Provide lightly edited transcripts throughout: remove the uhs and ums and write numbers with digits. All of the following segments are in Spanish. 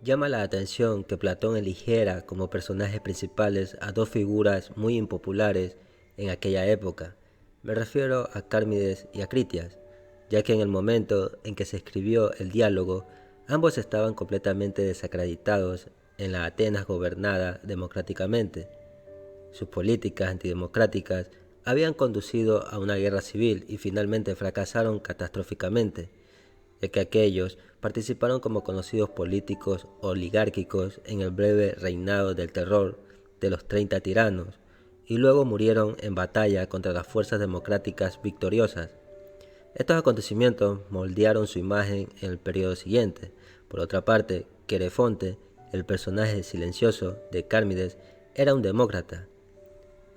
Llama la atención que Platón eligiera como personajes principales a dos figuras muy impopulares en aquella época. Me refiero a Cármides y a Critias, ya que en el momento en que se escribió el diálogo, ambos estaban completamente desacreditados en la Atenas gobernada democráticamente. Sus políticas antidemocráticas habían conducido a una guerra civil y finalmente fracasaron catastróficamente, ya que aquellos participaron como conocidos políticos oligárquicos en el breve reinado del terror de los 30 tiranos, y luego murieron en batalla contra las fuerzas democráticas victoriosas. Estos acontecimientos moldearon su imagen en el periodo siguiente. Por otra parte, Querefonte, el personaje silencioso de Cármides, era un demócrata.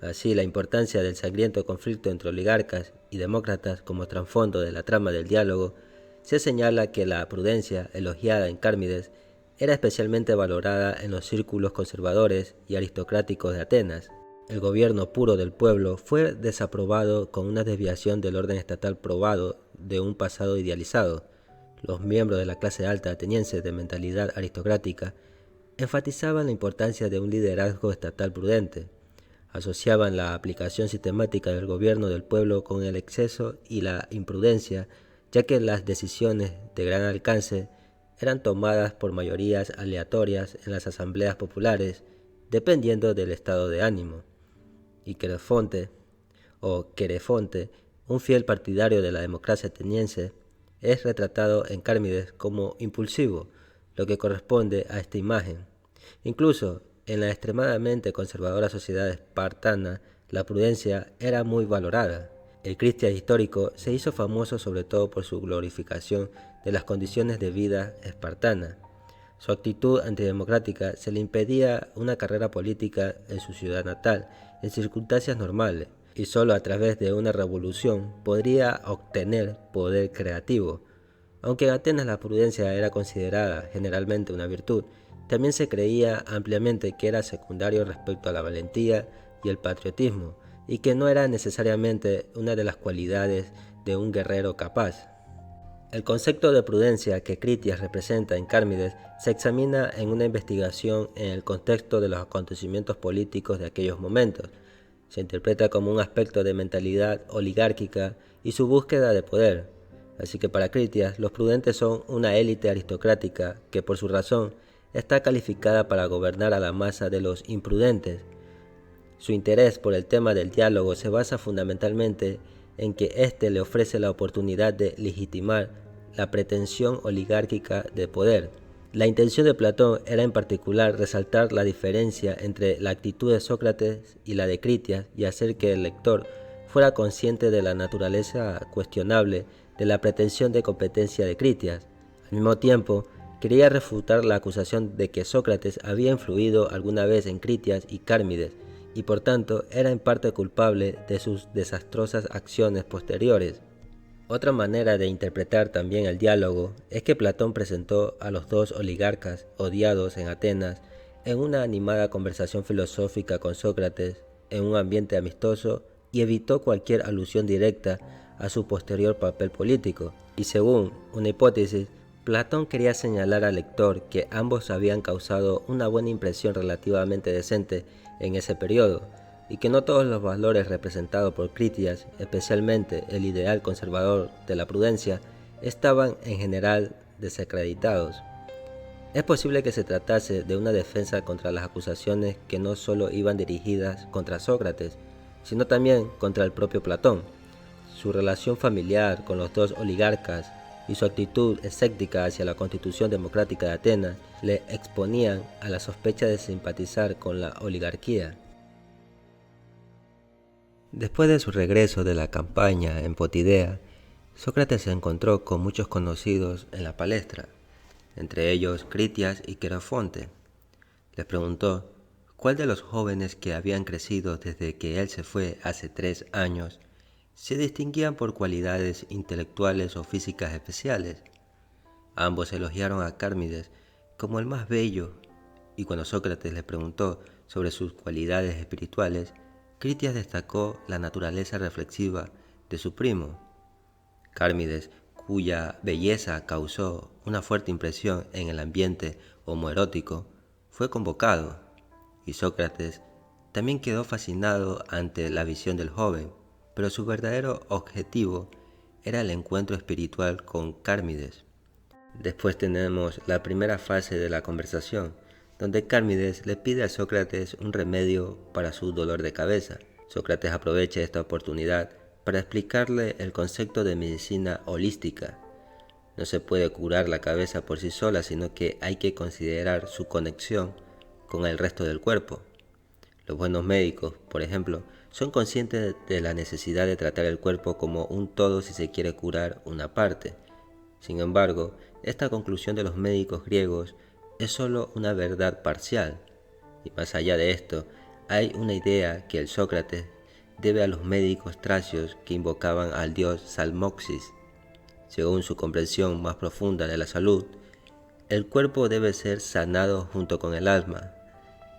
Así, la importancia del sangriento conflicto entre oligarcas y demócratas como trasfondo de la trama del diálogo, se señala que la prudencia elogiada en Cármides era especialmente valorada en los círculos conservadores y aristocráticos de Atenas. El gobierno puro del pueblo fue desaprobado con una desviación del orden estatal probado de un pasado idealizado. Los miembros de la clase alta ateniense de mentalidad aristocrática enfatizaban la importancia de un liderazgo estatal prudente. Asociaban la aplicación sistemática del gobierno del pueblo con el exceso y la imprudencia, ya que las decisiones de gran alcance eran tomadas por mayorías aleatorias en las asambleas populares, dependiendo del estado de ánimo. Y Querefonte, un fiel partidario de la democracia ateniense, es retratado en Cármides como impulsivo, lo que corresponde a esta imagen. Incluso en la extremadamente conservadora sociedad espartana, la prudencia era muy valorada. El Critias histórico se hizo famoso sobre todo por su glorificación de las condiciones de vida espartana. Su actitud antidemocrática se le impedía una carrera política en su ciudad natal en circunstancias normales, y solo a través de una revolución podría obtener poder creativo. Aunque en Atenas la prudencia era considerada generalmente una virtud, también se creía ampliamente que era secundario respecto a la valentía y el patriotismo, y que no era necesariamente una de las cualidades de un guerrero capaz. El concepto de prudencia que Critias representa en Cármides se examina en una investigación en el contexto de los acontecimientos políticos de aquellos momentos. Se interpreta como un aspecto de mentalidad oligárquica y su búsqueda de poder. Así que para Critias, los prudentes son una élite aristocrática que por su razón está calificada para gobernar a la masa de los imprudentes. Su interés por el tema del diálogo se basa fundamentalmente en que éste le ofrece la oportunidad de legitimar la pretensión oligárquica de poder. La intención de Platón era en particular resaltar la diferencia entre la actitud de Sócrates y la de Critias y hacer que el lector fuera consciente de la naturaleza cuestionable de la pretensión de competencia de Critias. Al mismo tiempo, quería refutar la acusación de que Sócrates había influido alguna vez en Critias y Cármides, y por tanto era en parte culpable de sus desastrosas acciones posteriores. Otra manera de interpretar también el diálogo es que Platón presentó a los dos oligarcas odiados en Atenas en una animada conversación filosófica con Sócrates en un ambiente amistoso y evitó cualquier alusión directa a su posterior papel político. Y según una hipótesis, Platón quería señalar al lector que ambos habían causado una buena impresión relativamente decente en ese periodo, y que no todos los valores representados por Critias, especialmente el ideal conservador de la prudencia, estaban en general desacreditados. Es posible que se tratase de una defensa contra las acusaciones que no solo iban dirigidas contra Sócrates, sino también contra el propio Platón. Su relación familiar con los dos oligarcas y su actitud escéptica hacia la constitución democrática de Atenas le exponían a la sospecha de simpatizar con la oligarquía. Después de su regreso de la campaña en Potidea, Sócrates se encontró con muchos conocidos en la palestra, entre ellos Critias y Querefonte. Les preguntó cuál de los jóvenes que habían crecido desde que él se fue hace 3 años se distinguían por cualidades intelectuales o físicas especiales. Ambos elogiaron a Cármides como el más bello, y cuando Sócrates le preguntó sobre sus cualidades espirituales, Critias destacó la naturaleza reflexiva de su primo. Cármides cuya belleza causó una fuerte impresión en el ambiente homoerótico, fue convocado, y Sócrates también quedó fascinado ante la visión del joven, pero su verdadero objetivo era el encuentro espiritual con Cármides. Después tenemos la primera fase de la conversación, donde Cármides le pide a Sócrates un remedio para su dolor de cabeza. Sócrates aprovecha esta oportunidad para explicarle el concepto de medicina holística. No se puede curar la cabeza por sí sola, sino que hay que considerar su conexión con el resto del cuerpo. Los buenos médicos, por ejemplo, son conscientes de la necesidad de tratar el cuerpo como un todo si se quiere curar una parte. Sin embargo, esta conclusión de los médicos griegos es solo una verdad parcial. Y más allá de esto, hay una idea que el Sócrates debe a los médicos tracios que invocaban al dios Salmoxis. Según su comprensión más profunda de la salud, el cuerpo debe ser sanado junto con el alma,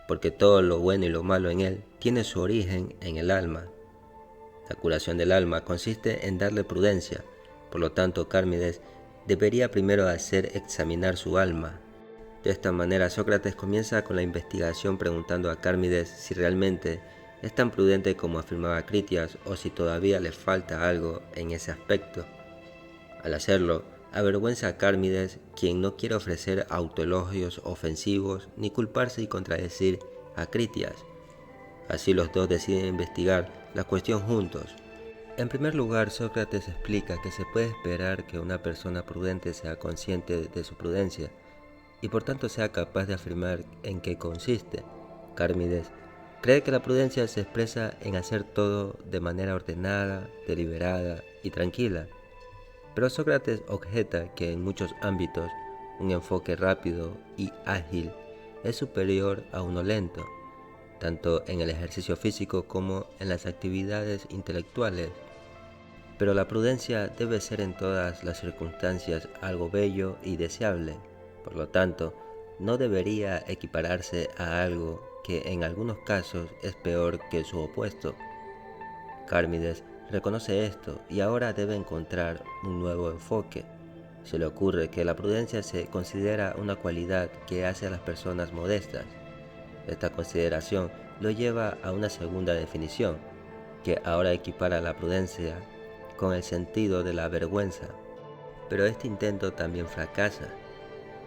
porque todo lo bueno y lo malo en él tiene su origen en el alma. La curación del alma consiste en darle prudencia, por lo tanto Cármides debería primero hacer examinar su alma. De esta manera Sócrates comienza con la investigación preguntando a Cármides si realmente es tan prudente como afirmaba Critias o si todavía le falta algo en ese aspecto. Al hacerlo, avergüenza a Cármides, quien no quiere ofrecer autoelogios ofensivos ni culparse y contradecir a Critias. Así los dos deciden investigar la cuestión juntos. En primer lugar, Sócrates explica que se puede esperar que una persona prudente sea consciente de su prudencia y por tanto sea capaz de afirmar en qué consiste. Cármides cree que la prudencia se expresa en hacer todo de manera ordenada, deliberada y tranquila. Pero Sócrates objeta que en muchos ámbitos un enfoque rápido y ágil es superior a uno lento, tanto en el ejercicio físico como en las actividades intelectuales. Pero la prudencia debe ser en todas las circunstancias algo bello y deseable, por lo tanto, no debería equipararse a algo que en algunos casos es peor que su opuesto. Cármides reconoce esto y ahora debe encontrar un nuevo enfoque. Se le ocurre que la prudencia se considera una cualidad que hace a las personas modestas. Esta consideración lo lleva a una segunda definición, que ahora equipara la prudencia con el sentido de la vergüenza. Pero este intento también fracasa,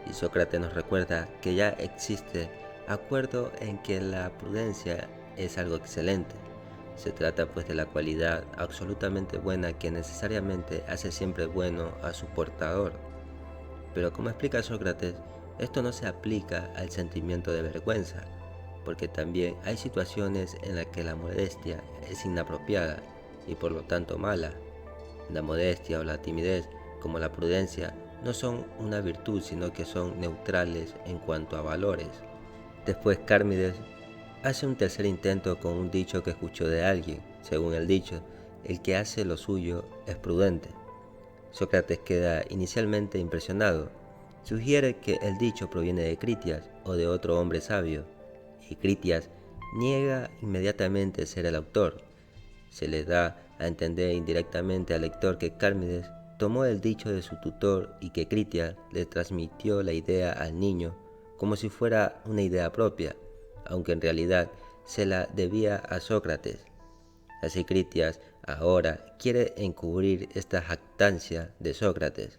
y Sócrates nos recuerda que ya existe acuerdo en que la prudencia es algo excelente. Se trata pues de la cualidad absolutamente buena que necesariamente hace siempre bueno a su portador. Pero como explica Sócrates, esto no se aplica al sentimiento de vergüenza, porque también hay situaciones en las que la modestia es inapropiada y por lo tanto mala. La modestia o la timidez, como la prudencia, no son una virtud, sino que son neutrales en cuanto a valores. Después Cármides hace un tercer intento con un dicho que escuchó de alguien. Según el dicho, el que hace lo suyo es prudente. Sócrates queda inicialmente impresionado. Sugiere que el dicho proviene de Critias o de otro hombre sabio, y Critias niega inmediatamente ser el autor. Se le da a entender indirectamente al lector que Cármides tomó el dicho de su tutor y que Critias le transmitió la idea al niño como si fuera una idea propia, aunque en realidad se la debía a Sócrates. Así Critias ahora quiere encubrir esta jactancia de Sócrates.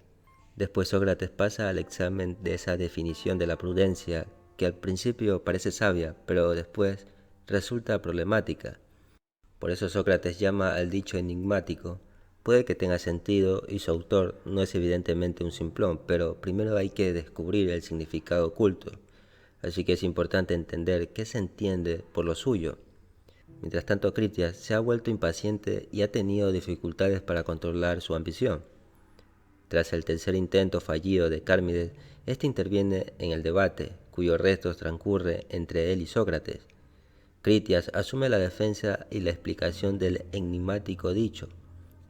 Después Sócrates pasa al examen de esa definición de la prudencia que al principio parece sabia, pero después resulta problemática. Por eso Sócrates llama al dicho enigmático. Puede que tenga sentido y su autor no es evidentemente un simplón, pero primero hay que descubrir el significado oculto. Así que es importante entender qué se entiende por lo suyo. Mientras tanto, Critias se ha vuelto impaciente y ha tenido dificultades para controlar su ambición. Tras el tercer intento fallido de Cármides, este interviene en el debate, cuyo resto transcurre entre él y Sócrates. Critias asume la defensa y la explicación del enigmático dicho.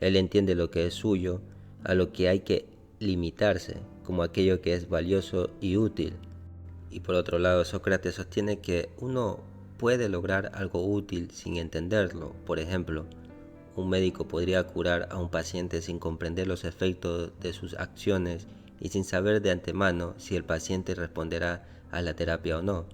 Él entiende lo que es suyo, a lo que hay que limitarse, como aquello que es valioso y útil. Y por otro lado, Sócrates sostiene que uno puede lograr algo útil sin entenderlo. Por ejemplo, un médico podría curar a un paciente sin comprender los efectos de sus acciones y sin saber de antemano si el paciente responderá a la terapia o no.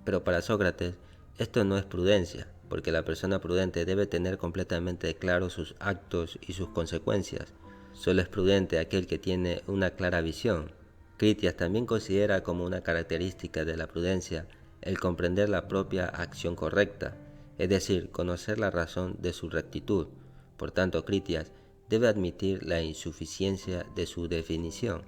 Pero para Sócrates, esto no es prudencia, porque la persona prudente debe tener completamente claros sus actos y sus consecuencias. Solo es prudente aquel que tiene una clara visión. Critias también considera como una característica de la prudencia el comprender la propia acción correcta, es decir, conocer la razón de su rectitud. Por tanto, Critias debe admitir la insuficiencia de su definición.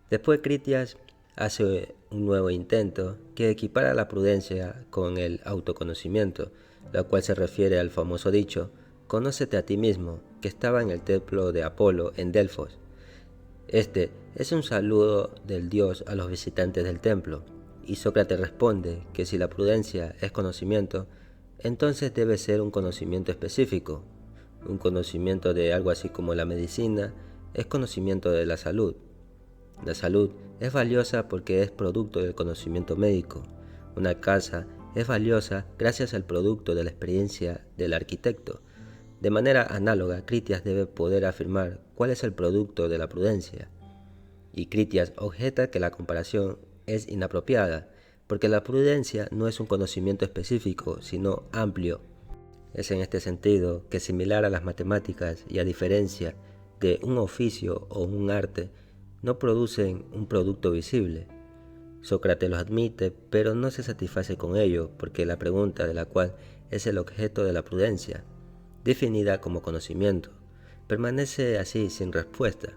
Después Critias hace un nuevo intento que equipara la prudencia con el autoconocimiento, la cual se refiere al famoso dicho: «Conócete a ti mismo», que estaba en el templo de Apolo en Delfos. Este es un saludo del dios a los visitantes del templo, y Sócrates responde que si la prudencia es conocimiento, entonces debe ser un conocimiento específico. Un conocimiento de algo así como la medicina es conocimiento de la salud. La salud es valiosa porque es producto del conocimiento médico. Una casa es valiosa gracias al producto de la experiencia del arquitecto. De manera análoga, Critias debe poder afirmar cuál es el producto de la prudencia. Y Critias objeta que la comparación es inapropiada, porque la prudencia no es un conocimiento específico, sino amplio. Es en este sentido que, similar a las matemáticas y a diferencia de un oficio o un arte, no producen un producto visible. Sócrates lo admite, pero no se satisface con ello, porque la pregunta de la cual es el objeto de la prudencia, definida como conocimiento, permanece así sin respuesta.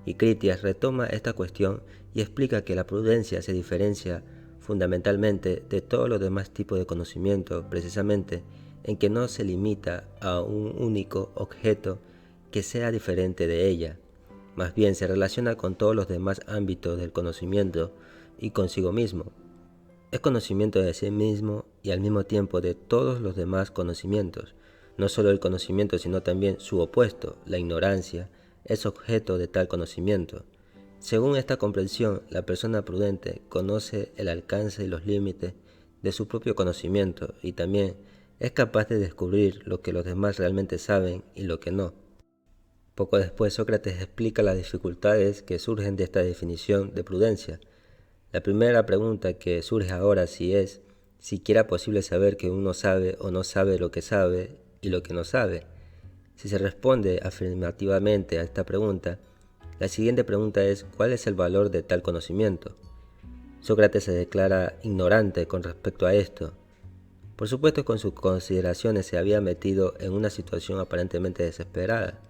Y Critias retoma esta cuestión y explica que la prudencia se diferencia fundamentalmente de todos los demás tipos de conocimiento, precisamente en que no se limita a un único objeto que sea diferente de ella. Más bien se relaciona con todos los demás ámbitos del conocimiento y consigo mismo. Es conocimiento de sí mismo y al mismo tiempo de todos los demás conocimientos. No solo el conocimiento, sino también su opuesto, la ignorancia, es objeto de tal conocimiento. Según esta comprensión, la persona prudente conoce el alcance y los límites de su propio conocimiento y también es capaz de descubrir lo que los demás realmente saben y lo que no. Poco después, Sócrates explica las dificultades que surgen de esta definición de prudencia. La primera pregunta que surge ahora es siquiera posible saber que uno sabe o no sabe lo que sabe y lo que no sabe. Si se responde afirmativamente a esta pregunta, la siguiente pregunta es ¿cuál es el valor de tal conocimiento? Sócrates se declara ignorante con respecto a esto. Por supuesto, con sus consideraciones se había metido en una situación aparentemente desesperada,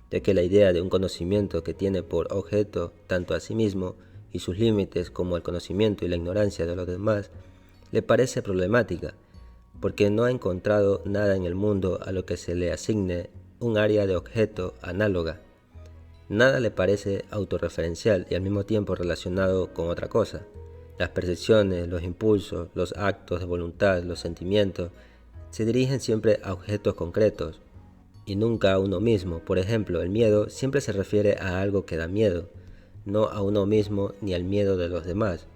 ya que la idea de un conocimiento que tiene por objeto tanto a sí mismo y sus límites como el conocimiento y la ignorancia de los demás le parece problemática, porque no ha encontrado nada en el mundo a lo que se le asigne un área de objeto análoga. Nada le parece autorreferencial y al mismo tiempo relacionado con otra cosa. Las percepciones, los impulsos, los actos de voluntad, los sentimientos, se dirigen siempre a objetos concretos y nunca a uno mismo. Por ejemplo, el miedo siempre se refiere a algo que da miedo, no a uno mismo ni al miedo de los demás.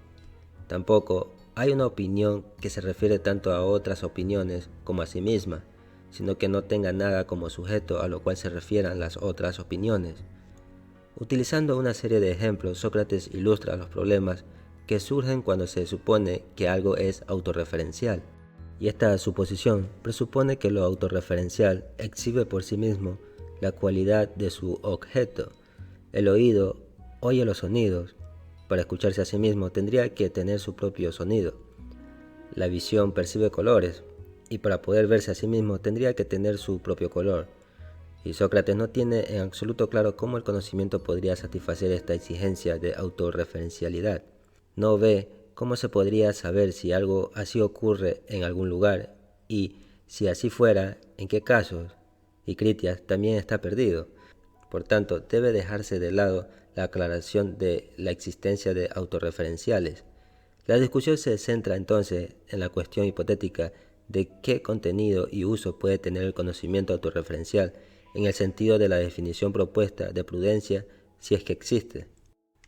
Tampoco hay una opinión que se refiere tanto a otras opiniones como a sí misma, sino que no tenga nada como sujeto a lo cual se refieran las otras opiniones. Utilizando una serie de ejemplos, Sócrates ilustra los problemas que surgen cuando se supone que algo es autorreferencial. Y esta suposición presupone que lo autorreferencial exhibe por sí mismo la cualidad de su objeto. El oído oye los sonidos. Para escucharse a sí mismo tendría que tener su propio sonido. La visión percibe colores, y para poder verse a sí mismo tendría que tener su propio color. Y Sócrates no tiene en absoluto claro cómo el conocimiento podría satisfacer esta exigencia de autorreferencialidad. No ve cómo se podría saber si algo así ocurre en algún lugar, y si así fuera, en qué casos. Y Critias también está perdido. Por tanto, debe dejarse de lado la aclaración de la existencia de autorreferenciales. La discusión se centra entonces en la cuestión hipotética de qué contenido y uso puede tener el conocimiento autorreferencial en el sentido de la definición propuesta de prudencia, si es que existe.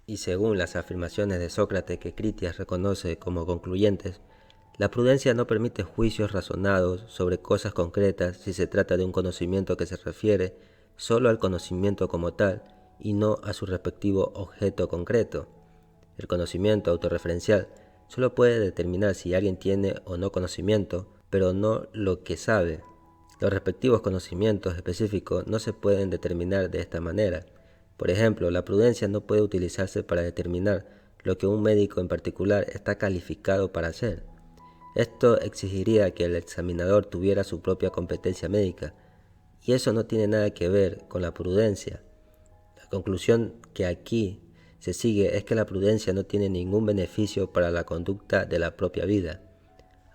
Y según las afirmaciones de Sócrates que Critias reconoce como concluyentes, La prudencia no permite juicios razonados sobre cosas concretas si se trata de un conocimiento que se refiere solo al conocimiento como tal y no a su respectivo objeto concreto. El conocimiento autorreferencial solo puede determinar si alguien tiene o no conocimiento, pero no lo que sabe. Los respectivos conocimientos específicos no se pueden determinar de esta manera. Por ejemplo, la prudencia no puede utilizarse para determinar lo que un médico en particular está calificado para hacer. Esto exigiría que el examinador tuviera su propia competencia médica, y eso no tiene nada que ver con la prudencia. La conclusión que aquí se sigue es que la prudencia no tiene ningún beneficio para la conducta de la propia vida.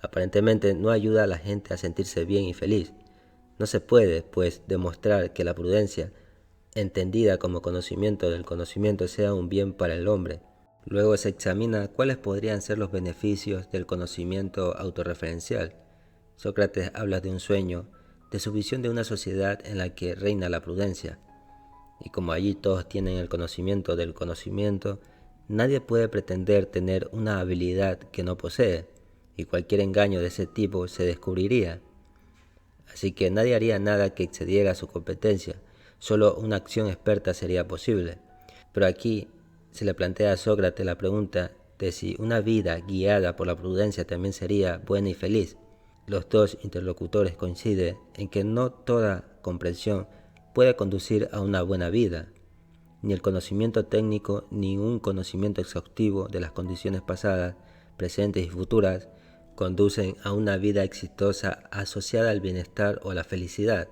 Aparentemente no ayuda a la gente a sentirse bien y feliz. No se puede, pues, demostrar que la prudencia, entendida como conocimiento del conocimiento, sea un bien para el hombre. Luego se examina cuáles podrían ser los beneficios del conocimiento autorreferencial. Sócrates habla de un sueño, de su visión de una sociedad en la que reina la prudencia. Y como allí todos tienen el conocimiento del conocimiento, nadie puede pretender tener una habilidad que no posee, y cualquier engaño de ese tipo se descubriría. Así que nadie haría nada que excediera su competencia, solo una acción experta sería posible. Pero aquí se le plantea a Sócrates la pregunta de si una vida guiada por la prudencia también sería buena y feliz. Los dos interlocutores coinciden en que no toda comprensión puede conducir a una buena vida. Ni el conocimiento técnico ni un conocimiento exhaustivo de las condiciones pasadas, presentes y futuras conducen a una vida exitosa asociada al bienestar o la felicidad.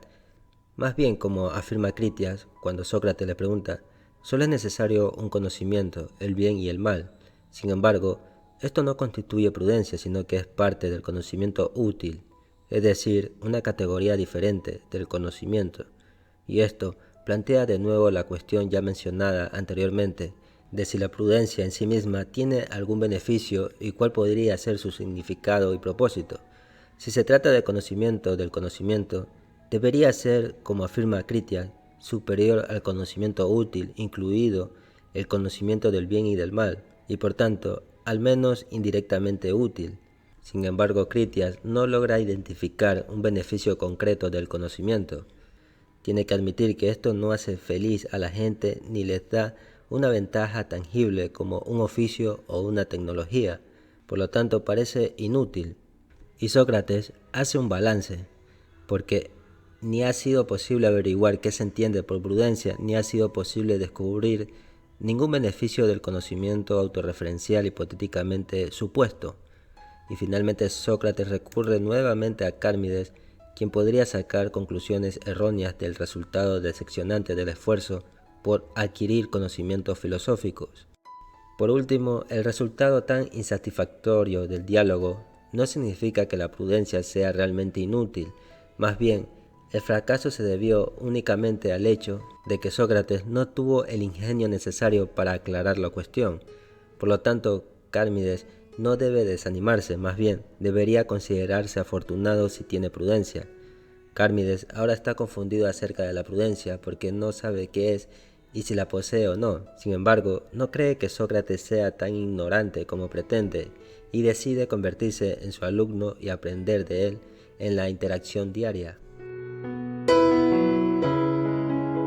Más bien, como afirma Critias, cuando Sócrates le pregunta, solo es necesario un conocimiento, el bien y el mal. Sin embargo, esto no constituye prudencia, sino que es parte del conocimiento útil, es decir, una categoría diferente del conocimiento. Y esto plantea de nuevo la cuestión ya mencionada anteriormente, de si la prudencia en sí misma tiene algún beneficio y cuál podría ser su significado y propósito. Si se trata de conocimiento del conocimiento, debería ser, como afirma Critias, superior al conocimiento útil, incluido el conocimiento del bien y del mal, y por tanto, al menos indirectamente útil. Sin embargo, Critias no logra identificar un beneficio concreto del conocimiento. Tiene que admitir que esto no hace feliz a la gente ni les da una ventaja tangible como un oficio o una tecnología, por lo tanto parece inútil. Y Sócrates hace un balance, porque ni ha sido posible averiguar qué se entiende por prudencia, ni ha sido posible descubrir ningún beneficio del conocimiento autorreferencial hipotéticamente supuesto. Y finalmente Sócrates recurre nuevamente a Cármides, quien podría sacar conclusiones erróneas del resultado decepcionante del esfuerzo por adquirir conocimientos filosóficos. Por último, el resultado tan insatisfactorio del diálogo no significa que la prudencia sea realmente inútil, más bien, el fracaso se debió únicamente al hecho de que Sócrates no tuvo el ingenio necesario para aclarar la cuestión. Por lo tanto, Cármides no debe desanimarse, más bien debería considerarse afortunado si tiene prudencia. Cármides ahora está confundido acerca de la prudencia porque no sabe qué es y si la posee o no. Sin embargo, no cree que Sócrates sea tan ignorante como pretende y decide convertirse en su alumno y aprender de él en la interacción diaria.